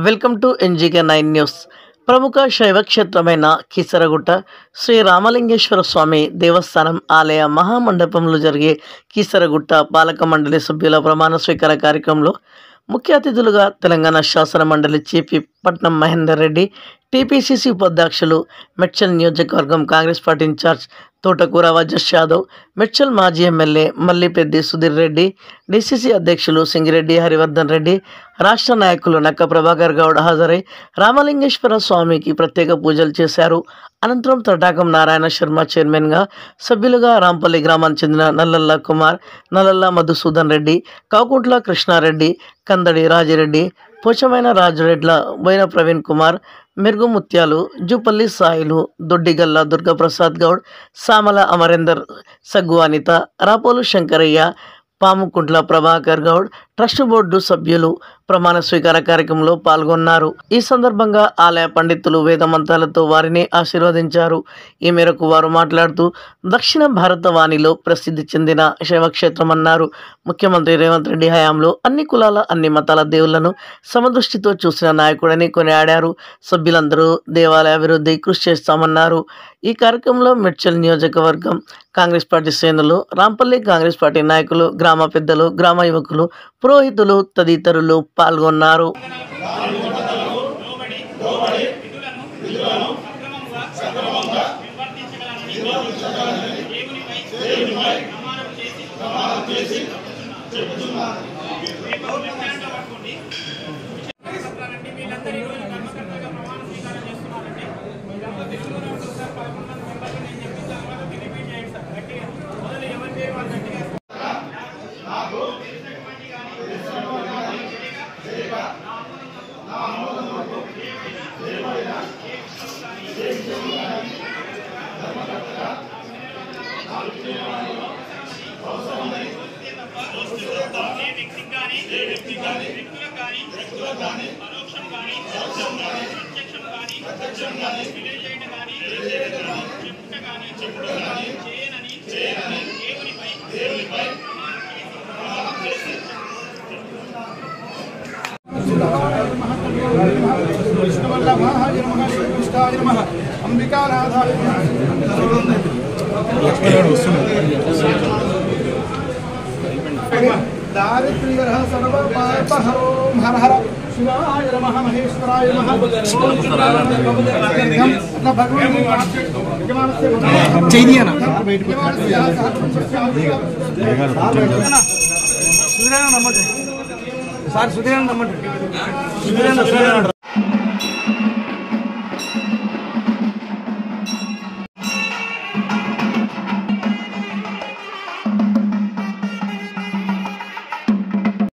Welcome to NGK9 news. ప్రముఖ శైవ క్షేత్రమైన కీసరగుట్ట శ్రీ రామలింగేశ్వర స్వామి దేవస్థానం ఆలయ మహామండపంలో జరిగే కీసరగుట్ట పాలక మండలి సభ్యుల ప్రమాణ స్వీకార కార్యక్రమంలో ముఖ్య అతిథులుగా తెలంగాణ శాసన మండలి చీఫ్ పట్నం మహేందర్ రెడ్డి, టీపీసీసీ ఉపాధ్యక్షులు, మెడ్చల్ నియోజకవర్గం కాంగ్రెస్ పార్టీ ఇన్ఛార్జ్ తోటకూర వజస్ యాదవ్, మెడ్చల్ మాజీ ఎమ్మెల్యే మల్లిపెద్ది సుధీర్ రెడ్డి, డీసీసీ అధ్యక్షులు సింగిరెడ్డి హరివర్ధన్ రెడ్డి, రాష్ట్ర నాయకులు నక్క ప్రభాకర్ గౌడ్ హాజరై రామలింగేశ్వర స్వామికి ప్రత్యేక పూజలు చేశారు. అనంతరం తటాకం నారాయణ శర్మ చైర్మన్గా, సభ్యులుగా రాంపల్లి గ్రామానికి చెందిన నల్లల్ల కుమార్, నల్లల్ల మధుసూదన్ రెడ్డి, కాకుంట్ల కృష్ణారెడ్డి, కందడి రాజిరెడ్డి, పోచమైన రాజురెడ్ల, బోయిన ప్రవీణ్ కుమార్, మెరుగు ముత్యాలు, జూపల్లి సాయిలు, దొడ్డిగల్ల దుర్గాప్రసాద్ గౌడ్, సామల అమరేందర్, సగ్గు అనిత, రాపోలు శంకరయ్య, పాముకుంట్ల ప్రభాకర్ గౌడ్, ట్రస్ట్ బోర్డు సభ్యులు ప్రమాణ స్వీకార కార్యక్రమంలో పాల్గొన్నారు. ఈ సందర్భంగా ఆలయ పండితులు వేదమంతాలతో వారిని ఆశీర్వదించారు. ఈ మేరకు వారు మాట్లాడుతూ దక్షిణ భారత వాణిలో ప్రసిద్ధి చెందిన శైవక్షేత్రమన్నారు. ముఖ్యమంత్రి రేవంత్ రెడ్డి హయాంలో అన్ని కులాల అన్ని మతాల దేవుళ్లను సమదృష్టితో చూసిన నాయకుడని కొనియాడారు. సభ్యులందరూ దేవాలయ అభివృద్ధి కృషి చేస్తామన్నారు. ఈ కార్యక్రమంలో మెడ్చల్ నియోజకవర్గం కాంగ్రెస్ పార్టీ శ్రేణులు, రాంపల్లి కాంగ్రెస్ పార్టీ నాయకులు, గ్రామ పెద్దలు, గ్రామ యువకులు, పురోహితులు తదితరులు పాల్గొన్నారు. दारिद्र्यहरः सर्वपापहरो हर हर शिवाय नमः महेश्वराय नमः भगवान